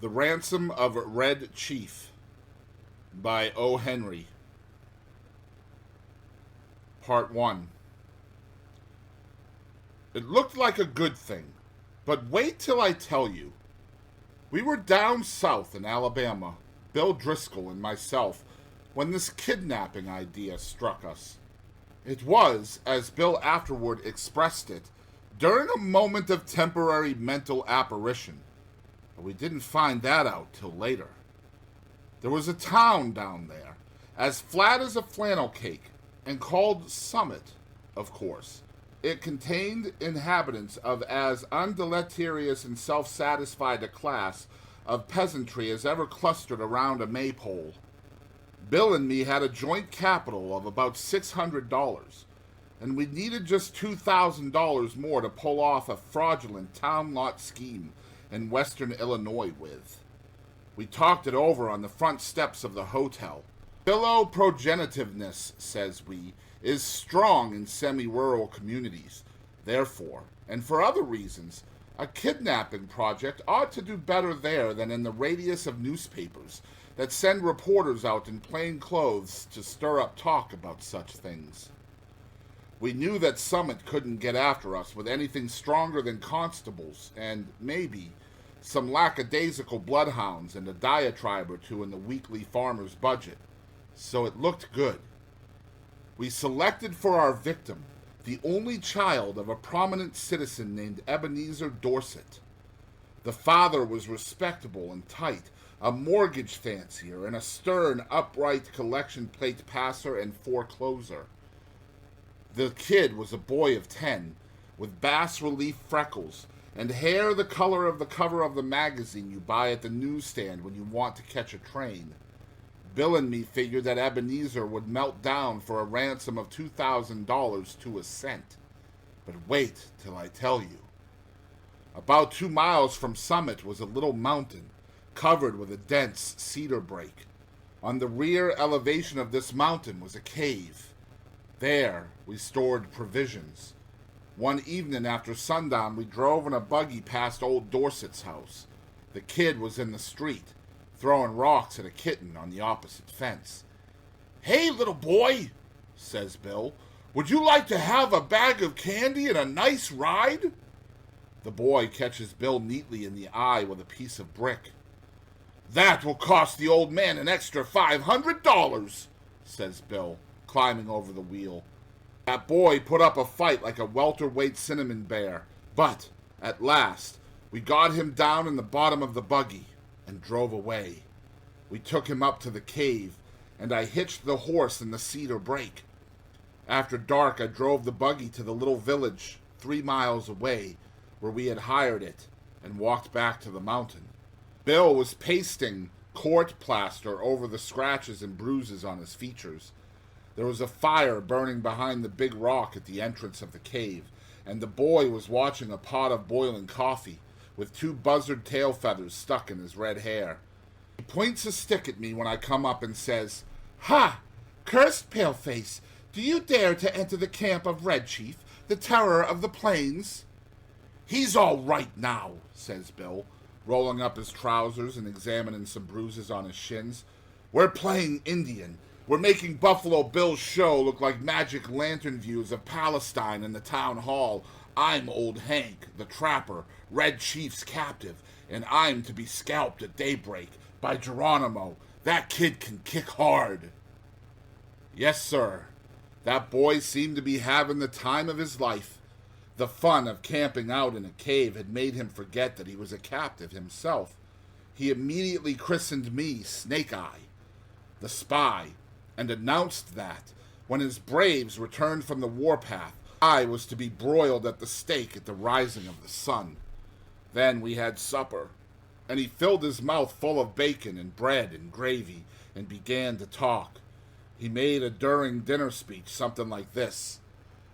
The Ransom of Red Chief by O. Henry. Part 1. It looked like a good thing, but wait till I tell you. We were down south in Alabama, Bill Driscoll and myself, when this kidnapping idea struck us. It was, as Bill afterward expressed it, during a moment of temporary mental apparition. But we didn't find that out till later. There was a town down there, as flat as a flannel cake, and called Summit, of course. It contained inhabitants of as undeleterious and self-satisfied a class of peasantry as ever clustered around a maypole. Bill and me had a joint capital of about $600, and we needed just $2,000 more to pull off a fraudulent town lot scheme in western Illinois with. We talked it over on the front steps of the hotel. Philoprogenitiveness, says we, is strong in semi-rural communities. Therefore, and for other reasons, a kidnapping project ought to do better there than in the radius of newspapers that send reporters out in plain clothes to stir up talk about such things. We knew that Summit couldn't get after us with anything stronger than constables and, maybe, some lackadaisical bloodhounds and a diatribe or two in the weekly farmer's budget. So it looked good. We selected for our victim the only child of a prominent citizen named Ebenezer Dorset. The father was respectable and tight, a mortgage fancier and a stern, upright collection plate passer and forecloser. The kid was a boy of 10, with bas-relief freckles and hair the color of the cover of the magazine you buy at the newsstand when you want to catch a train. Bill and me figured that Ebenezer would melt down for a ransom of $2,000 to a cent. But wait till I tell you. About 2 miles from Summit was a little mountain, covered with a dense cedar brake. On the rear elevation of this mountain was a cave. There we stored provisions. One evening after sundown, we drove in a buggy past old Dorset's house. The kid was in the street, throwing rocks at a kitten on the opposite fence. "Hey, little boy," says Bill, "would you like to have a bag of candy and a nice ride?" The boy catches Bill neatly in the eye with a piece of brick. "That will cost the old man an extra $500, says Bill, climbing over the wheel. That boy put up a fight like a welterweight cinnamon bear, but, at last, we got him down in the bottom of the buggy and drove away. We took him up to the cave, and I hitched the horse in the cedar brake. After dark, I drove the buggy to the little village 3 miles away, where we had hired it, and walked back to the mountain. Bill was pasting court plaster over the scratches and bruises on his features. There was a fire burning behind the big rock at the entrance of the cave, and the boy was watching a pot of boiling coffee, with 2 buzzard tail feathers stuck in his red hair. He points a stick at me when I come up and says, "Ha! Cursed paleface, do you dare to enter the camp of Red Chief, the terror of the plains?" "He's all right now," says Bill, rolling up his trousers and examining some bruises on his shins. "We're playing Indian. We're making Buffalo Bill's show look like magic lantern views of Palestine in the town hall. I'm Old Hank, the trapper, Red Chief's captive, and I'm to be scalped at daybreak by Geronimo. That kid can kick hard." Yes, sir. That boy seemed to be having the time of his life. The fun of camping out in a cave had made him forget that he was a captive himself. He immediately christened me Snake Eye, the spy, and announced that, when his braves returned from the warpath, I was to be broiled at the stake at the rising of the sun. Then we had supper, and he filled his mouth full of bacon and bread and gravy, and began to talk. He made a during dinner speech, something like this: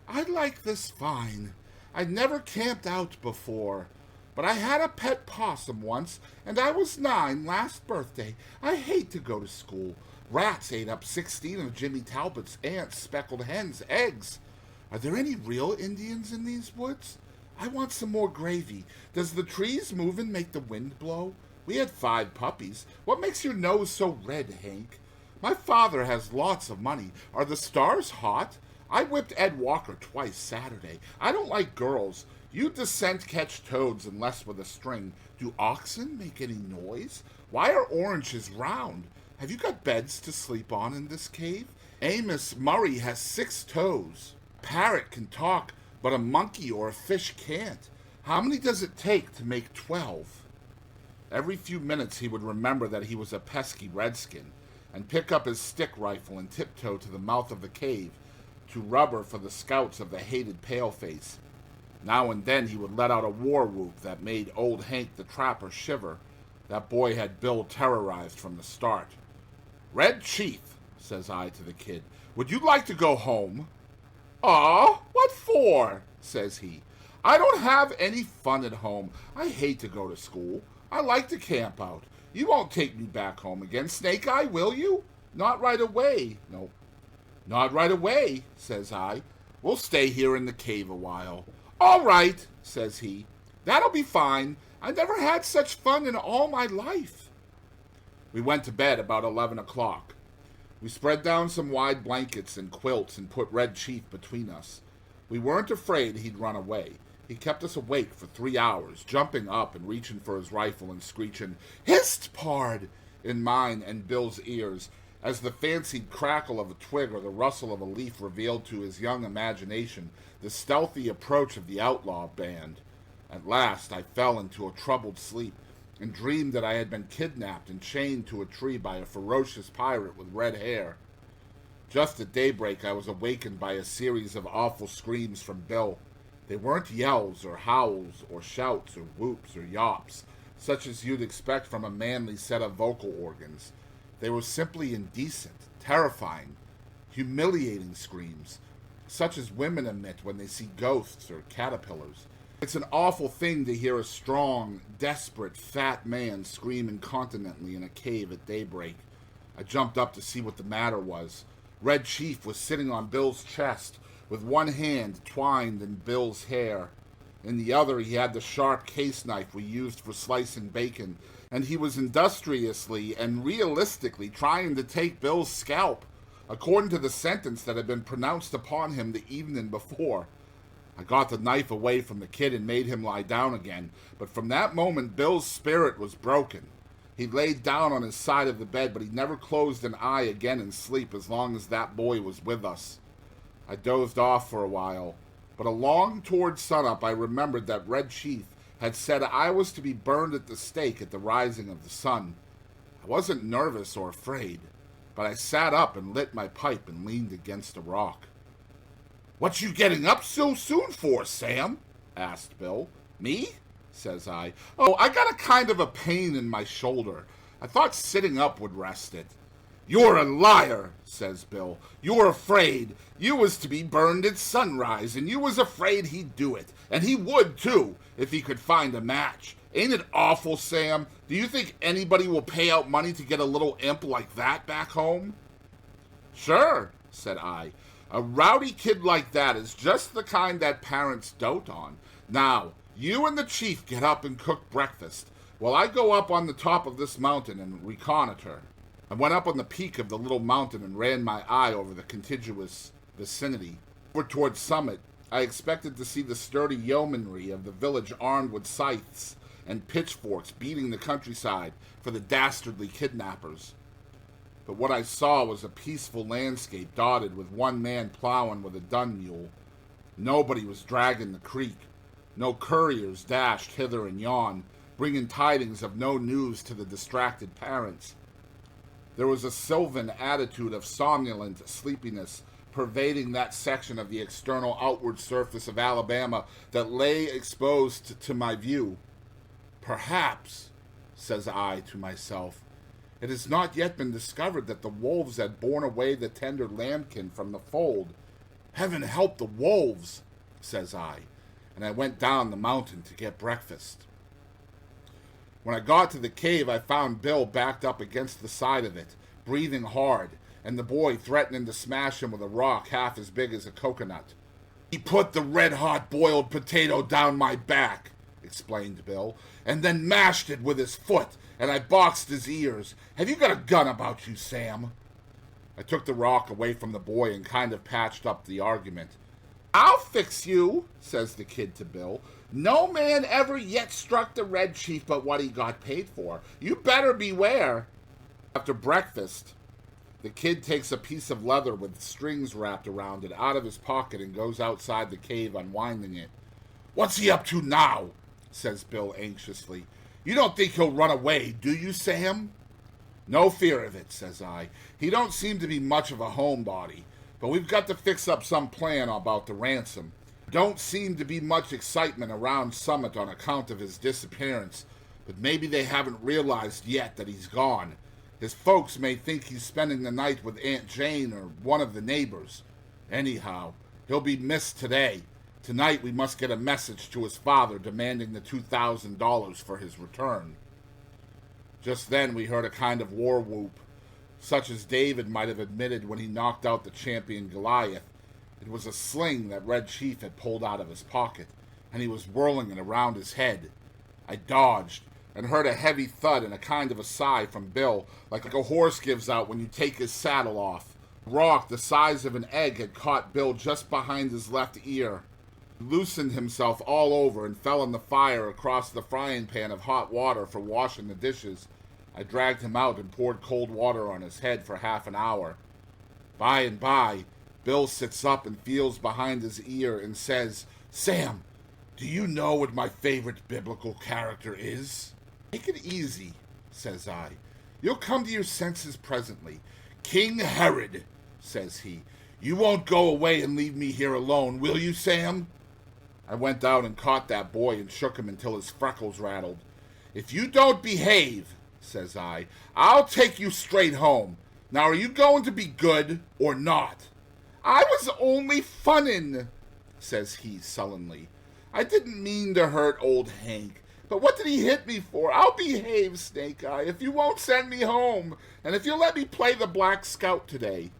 "I like this fine. I'd never camped out before, but I had a pet possum once, and I was 9 last birthday. I hate to go to school. Rats ate up 16 of Jimmy Talbot's aunt's speckled hen's eggs. Are there any real Indians in these woods? I want some more gravy. Does the trees move and make the wind blow? We had 5 puppies. What makes your nose so red, Hank? My father has lots of money. Are the stars hot? I whipped Ed Walker twice Saturday. I don't like girls. You descent catch toads unless with a string. Do oxen make any noise? Why are oranges round? Have you got beds to sleep on in this cave? Amos Murray has 6 toes. Parrot can talk, but a monkey or a fish can't. How many does it take to make 12? Every few minutes he would remember that he was a pesky redskin, and pick up his stick rifle and tiptoe to the mouth of the cave to rubber for the scouts of the hated paleface. Now and then he would let out a war whoop that made old Hank the Trapper shiver. That boy had Bill terrorized from the start. "Red Chief," says I to the kid, "would you like to go home?" "Aw, what for?" says he. "I don't have any fun at home. I hate to go to school. I like to camp out. You won't take me back home again, Snake Eye, will you?" "Not right away." "No, not right away," says I. "We'll stay here in the cave a while." "All right," says he. "That'll be fine. I never had such fun in all my life." We went to bed about 11 o'clock. We spread down some wide blankets and quilts and put Red Chief between us. We weren't afraid he'd run away. He kept us awake for 3 hours, jumping up and reaching for his rifle and screeching, "Hist, pard!" in mine and Bill's ears, as the fancied crackle of a twig or the rustle of a leaf revealed to his young imagination the stealthy approach of the outlaw band. At last I fell into a troubled sleep, and dreamed that I had been kidnapped and chained to a tree by a ferocious pirate with red hair. Just at daybreak I was awakened by a series of awful screams from Bill. They weren't yells or howls or shouts or whoops or yops, such as you'd expect from a manly set of vocal organs. They were simply indecent, terrifying, humiliating screams, such as women emit when they see ghosts or caterpillars. It's an awful thing to hear a strong, desperate, fat man scream incontinently in a cave at daybreak. I jumped up to see what the matter was. Red Chief was sitting on Bill's chest, with one hand twined in Bill's hair. In the other he had the sharp case knife we used for slicing bacon, and he was industriously and realistically trying to take Bill's scalp, according to the sentence that had been pronounced upon him the evening before. I got the knife away from the kid and made him lie down again, but from that moment Bill's spirit was broken. He laid down on his side of the bed, but he never closed an eye again in sleep as long as that boy was with us. I dozed off for a while, but along toward sunup I remembered that Red Chief had said I was to be burned at the stake at the rising of the sun. I wasn't nervous or afraid, but I sat up and lit my pipe and leaned against a rock. "What you getting up so soon for, Sam?" asked Bill. "Me?" says I. "Oh, I got a kind of a pain in my shoulder. I thought sitting up would rest it." "You're a liar," says Bill. "You're afraid. You was to be burned at sunrise, and you was afraid he'd do it. And he would, too, if he could find a match. Ain't it awful, Sam? Do you think anybody will pay out money to get a little imp like that back home?" "Sure," said I. "A rowdy kid like that is just the kind that parents dote on. Now, you and the chief get up and cook breakfast, while I go up on the top of this mountain and reconnoiter." I went up on the peak of the little mountain and ran my eye over the contiguous vicinity. Over toward summit, I expected to see the sturdy yeomanry of the village armed with scythes and pitchforks beating the countryside for the dastardly kidnappers. But what I saw was a peaceful landscape dotted with one man plowing with a dun mule. Nobody was dragging the creek. No couriers dashed hither and yon, bringing tidings of no news to the distracted parents. There was a sylvan attitude of somnolent sleepiness pervading that section of the external outward surface of Alabama that lay exposed to my view. "Perhaps," says I to myself, "it has not yet been discovered that the wolves had borne away the tender lambkin from the fold. Heaven help the wolves," says I, and I went down the mountain to get breakfast. When I got to the cave, I found Bill backed up against the side of it, breathing hard, and the boy threatening to smash him with a rock half as big as a coconut. "He put the red-hot boiled potato down my back," explained Bill, "and then mashed it with his foot, and I boxed his ears. Have you got a gun about you, Sam? I took the rock away from the boy and kind of patched up the argument. I'll fix you, says the kid to Bill. No man ever yet struck the Red Chief but what he got paid for. You better beware. After breakfast, the kid takes a piece of leather with strings wrapped around it out of his pocket and goes outside the cave unwinding it. What's he up to now? Says Bill anxiously. You don't think he'll run away, do you, Sam? No fear of it, says I. He don't seem to be much of a homebody, but we've got to fix up some plan about the ransom. Don't seem to be much excitement around Summit on account of his disappearance, but maybe they haven't realized yet that he's gone. His folks may think he's spending the night with Aunt Jane or one of the neighbors. Anyhow, he'll be missed today. Tonight we must get a message to his father demanding the $2,000 for his return. Just then we heard a kind of war whoop, such as David might have admitted when he knocked out the champion Goliath. It was a sling that Red Chief had pulled out of his pocket, and he was whirling it around his head. I dodged, and heard a heavy thud and a kind of a sigh from Bill, like a horse gives out when you take his saddle off. A rock the size of an egg had caught Bill just behind his left ear. He loosened himself all over and fell in the fire across the frying pan of hot water for washing the dishes. I dragged him out and poured cold water on his head for half an hour. By and by, Bill sits up and feels behind his ear and says, Sam, do you know what my favorite biblical character is? Take it easy, says I. You'll come to your senses presently. King Herod, says he. You won't go away and leave me here alone, will you, Sam? I went out and caught that boy and shook him until his freckles rattled. If you don't behave, says I, I'll take you straight home. Now are you going to be good or not? I was only funnin', says he sullenly. I didn't mean to hurt old Hank, but what did he hit me for? I'll behave, Snake Eye, if you won't send me home, and if you'll let me play the Black Scout today.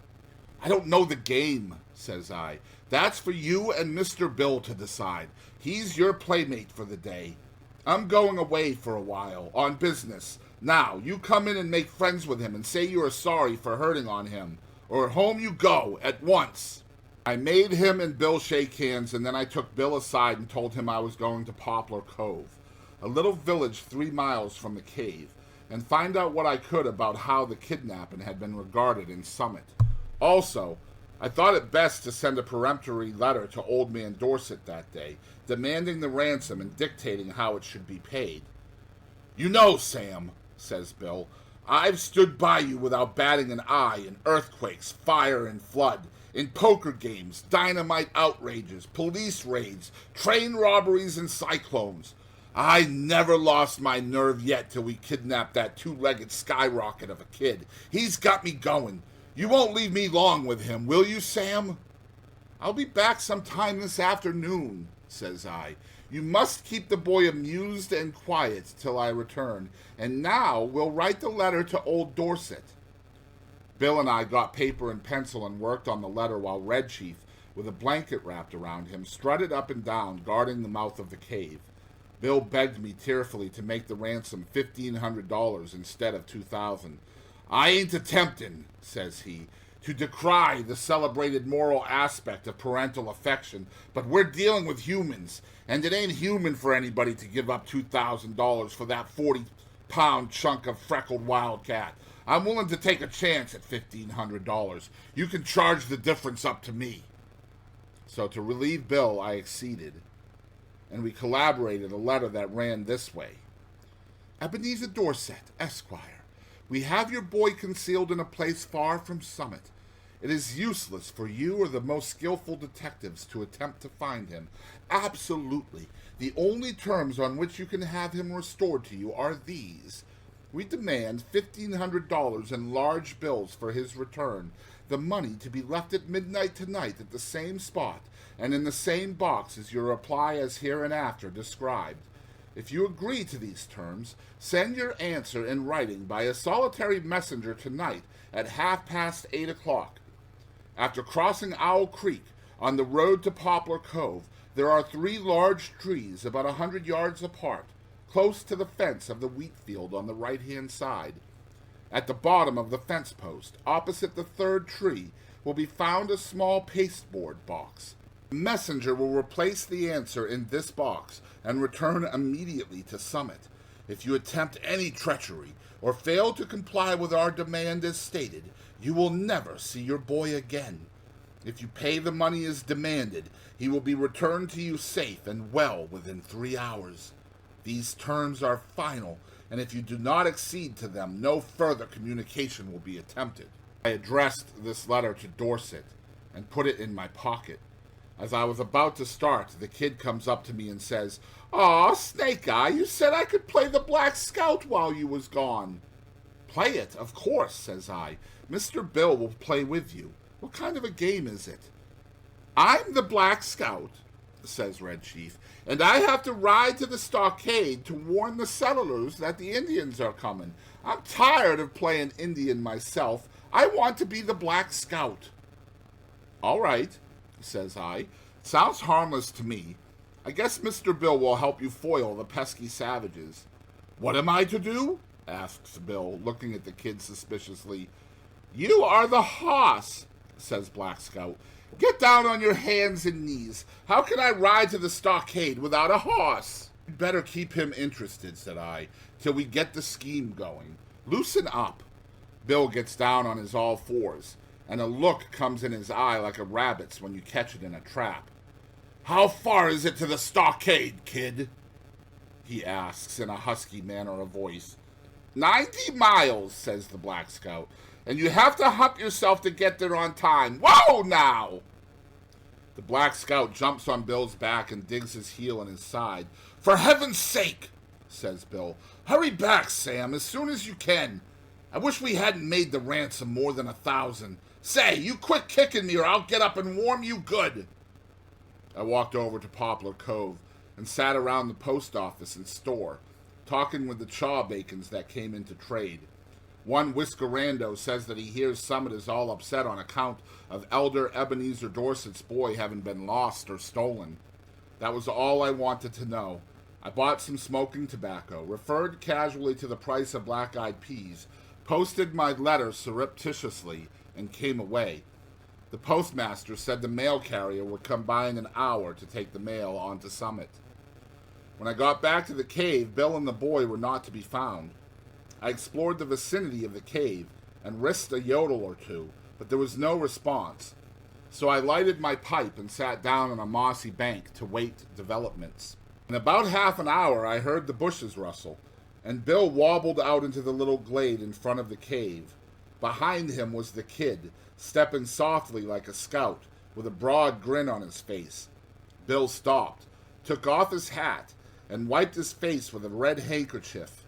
I don't know the game, says I. That's for you and Mr. Bill to decide. He's your playmate for the day. I'm going away for a while, on business. Now, you come in and make friends with him and say you are sorry for hurting on him, or home you go, at once. I made him and Bill shake hands, and then I took Bill aside and told him I was going to Poplar Cove, a little village 3 miles from the cave, and find out what I could about how the kidnapping had been regarded in Summit. Also, I thought it best to send a peremptory letter to Old Man Dorset that day, demanding the ransom and dictating how it should be paid. You know, Sam, says Bill, I've stood by you without batting an eye in earthquakes, fire and flood, in poker games, dynamite outrages, police raids, train robberies and cyclones. I never lost my nerve yet till we kidnapped that 2-legged skyrocket of a kid. He's got me going. You won't leave me long with him, will you, Sam? I'll be back sometime this afternoon, says I. You must keep the boy amused and quiet till I return, and now we'll write the letter to old Dorset. Bill and I got paper and pencil and worked on the letter while Red Chief, with a blanket wrapped around him, strutted up and down, guarding the mouth of the cave. Bill begged me tearfully to make the ransom $1,500 instead of $2,000. I ain't attempting, says he, to decry the celebrated moral aspect of parental affection, but we're dealing with humans, and it ain't human for anybody to give up $2,000 for that 40-pound chunk of freckled wildcat. I'm willing to take a chance at $1,500. You can charge the difference up to me. So to relieve Bill, I acceded, and we collaborated a letter that ran this way. Ebenezer Dorset, Esquire, we have your boy concealed in a place far from Summit. It is useless for you or the most skillful detectives to attempt to find him. Absolutely. The only terms on which you can have him restored to you are these. We demand $1,500 in large bills for his return, the money to be left at midnight tonight at the same spot and in the same box as your reply as hereinafter described. If you agree to these terms, send your answer in writing by a solitary messenger tonight at 8:30. After crossing Owl Creek, on the road to Poplar Cove, there are 3 large trees about 100 yards apart, close to the fence of the wheat field on the right-hand side. At the bottom of the fence post, opposite the third tree, will be found a small pasteboard box. The messenger will replace the answer in this box and return immediately to Summit. If you attempt any treachery or fail to comply with our demand as stated, you will never see your boy again. If you pay the money as demanded, he will be returned to you safe and well within 3 hours. These terms are final, and if you do not accede to them, no further communication will be attempted. I addressed this letter to Dorset and put it in my pocket. As I was about to start, the kid comes up to me and says, "Aw, Snake Eye, you said I could play the Black Scout while you was gone." "Play it, of course," says I. "Mr. Bill will play with you. What kind of a game is it?" "I'm the Black Scout," says Red Chief, "and I have to ride to the stockade to warn the settlers that the Indians are coming. I'm tired of playing Indian myself. I want to be the Black Scout." "All right," says I. "Sounds harmless to me. I guess Mr. Bill will help you foil the pesky savages." "What am I to do?" asks Bill, looking at the kid suspiciously. "You are the hoss," says Black Scout. "Get down on your hands and knees. How can I ride to the stockade without a hoss?" "You'd better keep him interested," said I, "till we get the scheme going. Loosen up." Bill gets down on his all fours, and a look comes in his eye like a rabbit's when you catch it in a trap. "How far is it to the stockade, kid?" he asks in a husky manner of voice. 90 miles, says the Black Scout, "and you have to hump yourself to get there on time. Whoa, now!" The Black Scout jumps on Bill's back and digs his heel in his side. "For heaven's sake," says Bill, "hurry back, Sam, as soon as you can. I wish we hadn't made the ransom more than 1,000. Say, you quit kicking me or I'll get up and warm you good." I walked over to Poplar Cove and sat around the post office and store, talking with the chaw bacons that came into trade. One whiskerando says that he hears Summit is all upset on account of Elder Ebenezer Dorset's boy having been lost or stolen. That was all I wanted to know. I bought some smoking tobacco, referred casually to the price of black-eyed peas, posted my letter surreptitiously, and came away. The postmaster said the mail carrier would come by in an hour to take the mail on to Summit. When I got back to the cave, Bill and the boy were not to be found. I explored the vicinity of the cave and risked a yodel or two, but there was no response. So I lighted my pipe and sat down on a mossy bank to wait developments. In about half an hour I heard the bushes rustle, and Bill wobbled out into the little glade in front of the cave. Behind him was the kid, stepping softly like a scout, with a broad grin on his face. Bill stopped, took off his hat, and wiped his face with a red handkerchief.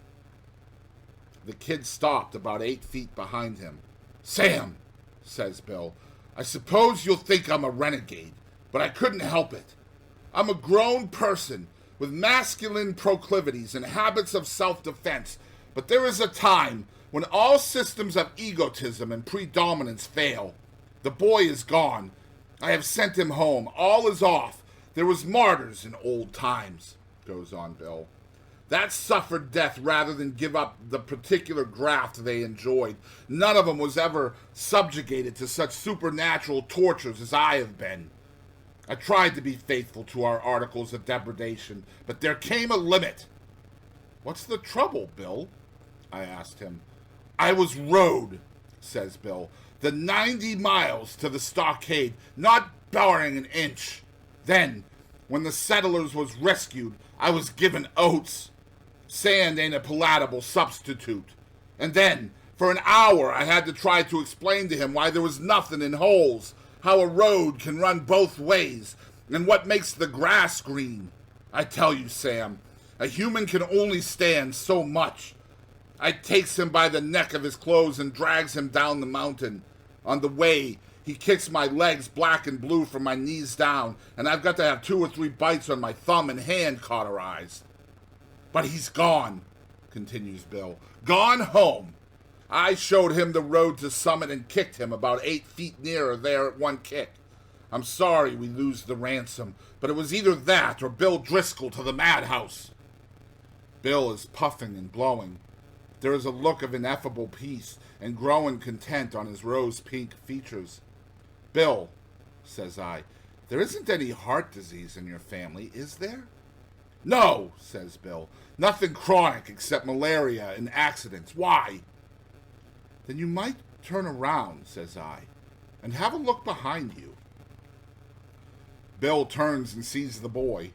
The kid stopped about 8 feet behind him. "Sam," says Bill, "I suppose you'll think I'm a renegade, but I couldn't help it. I'm a grown person with masculine proclivities and habits of self-defense, but there is a time when all systems of egotism and predominance fail. The boy is gone. I have sent him home. All is off. There was martyrs in old times," goes on Bill, "that suffered death rather than give up the particular graft they enjoyed. None of them was ever subjugated to such supernatural tortures as I have been. I tried to be faithful to our articles of depredation, but there came a limit." "What's the trouble, Bill?" I asked him. "I was rode," says Bill, "the 90 miles to the stockade, not barring an inch. Then, when the settlers was rescued, I was given oats. Sand ain't a palatable substitute. And then, for an hour, I had to try to explain to him why there was nothing in holes, how a road can run both ways, and what makes the grass green. I tell you, Sam, a human can only stand so much. I takes him by the neck of his clothes and drags him down the mountain. On the way, he kicks my legs black and blue from my knees down, and I've got to have 2 or 3 bites on my thumb and hand cauterized. But he's gone," continues Bill, "gone home. I showed him the road to Summit and kicked him about 8 feet nearer there at one kick. I'm sorry we lose the ransom, but it was either that or Bill Driscoll to the madhouse." Bill is puffing and blowing. There is a look of ineffable peace and growing content on his rose-pink features. "Bill," says I, "there isn't any heart disease in your family, is there?" "No," says Bill. "Nothing chronic except malaria and accidents. Why?" "Then you might turn around," says I, "and have a look behind you." Bill turns and sees the boy,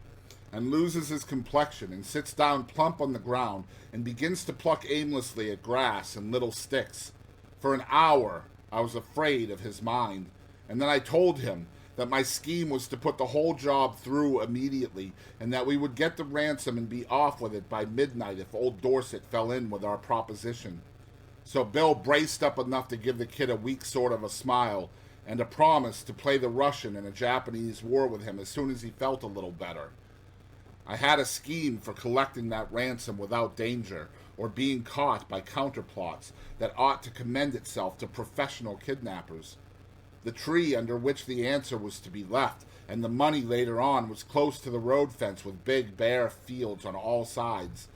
and loses his complexion and sits down plump on the ground and begins to pluck aimlessly at grass and little sticks. For an hour I was afraid of his mind, and then I told him that my scheme was to put the whole job through immediately, and that we would get the ransom and be off with it by midnight if old Dorset fell in with our proposition. So Bill braced up enough to give the kid a weak sort of a smile and a promise to play the Russian in a Japanese war with him as soon as he felt a little better. I had a scheme for collecting that ransom without danger or being caught by counterplots that ought to commend itself to professional kidnappers. The tree under which the answer was to be left and the money later on was close to the road fence with big bare fields on all sides.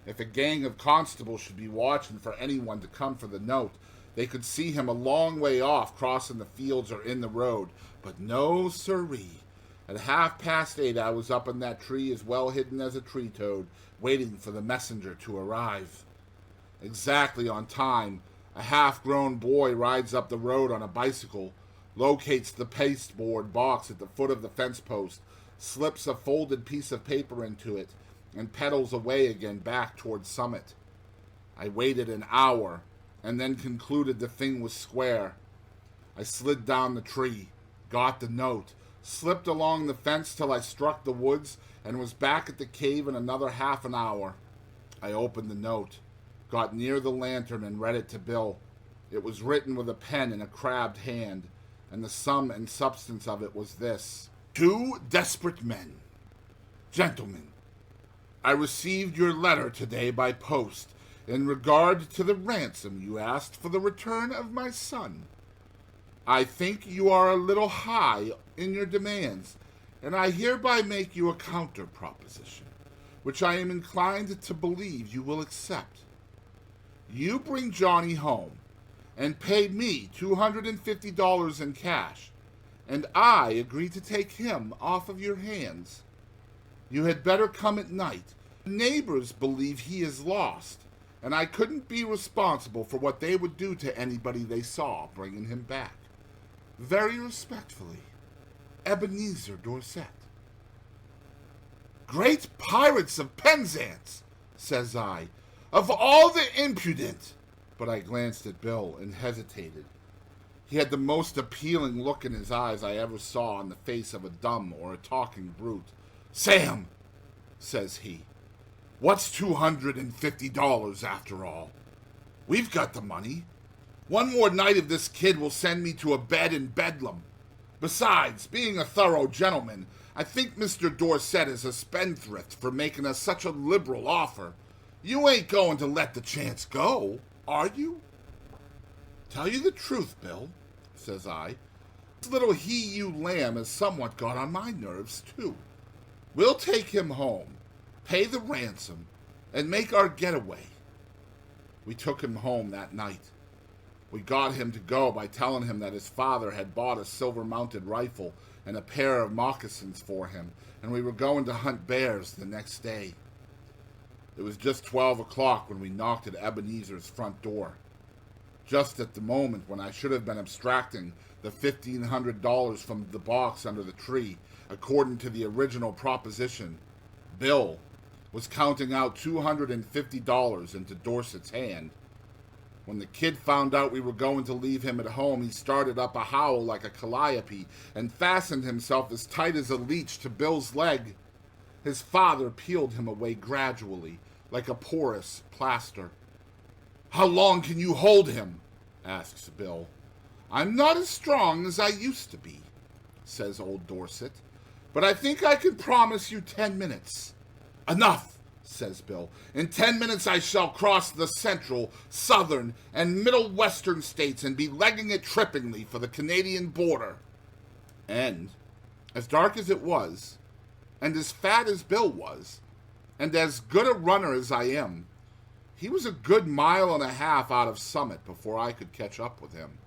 If a gang of constables should be watching for anyone to come for the note, they could see him a long way off crossing the fields or in the road, but no siree. At 8:30 I was up in that tree as well hidden as a tree toad, waiting for the messenger to arrive. Exactly on time, a half-grown boy rides up the road on a bicycle, locates the pasteboard box at the foot of the fence post, slips a folded piece of paper into it, and pedals away again back toward Summit. I waited an hour, and then concluded the thing was square. I slid down the tree, got the note, slipped along the fence till I struck the woods, and was back at the cave in another half an hour. I opened the note, got near the lantern, and read it to Bill. It was written with a pen in a crabbed hand, and the sum and substance of it was this: 2 desperate men. Gentlemen, I received your letter today by post in regard to the ransom you asked for the return of my son. I think you are a little high in your demands, and I hereby make you a counter proposition, which I am inclined to believe you will accept. You bring Johnny home and pay me $250 in cash, and I agree to take him off of your hands. You had better come at night. Neighbors believe he is lost, and I couldn't be responsible for what they would do to anybody they saw bringing him back. Very respectfully, Ebenezer Dorset. Great pirates of Penzance, says I, of all the impudent. But I glanced at Bill and hesitated. He had the most appealing look in his eyes I ever saw on the face of a dumb or a talking brute. Sam, says he, what's $250 after all? We've got the money. One more night of this kid will send me to a bed in Bedlam. Besides, being a thorough gentleman, I think Mr. Dorset is a spendthrift for making us such a liberal offer. You ain't going to let the chance go, are you? Tell you the truth, Bill, says I. This little he-you lamb has somewhat got on my nerves, too. We'll take him home, pay the ransom, and make our getaway. We took him home that night. We got him to go by telling him that his father had bought a silver-mounted rifle and a pair of moccasins for him, and we were going to hunt bears the next day. It was just 12 o'clock when we knocked at Ebenezer's front door. Just at the moment when I should have been abstracting the $1,500 from the box under the tree, according to the original proposition, Bill was counting out $250 into Dorset's hand. When the kid found out we were going to leave him at home, he started up a howl like a calliope and fastened himself as tight as a leech to Bill's leg. His father peeled him away gradually, like a porous plaster. How long can you hold him? Asks Bill. I'm not as strong as I used to be, says old Dorset, but I think I can promise you 10 minutes. Enough, says Bill. In 10 minutes I shall cross the central, southern, and middle western states and be legging it trippingly for the Canadian border. And, as dark as it was, and as fat as Bill was, and as good a runner as I am, he was a good mile and a half out of Summit before I could catch up with him.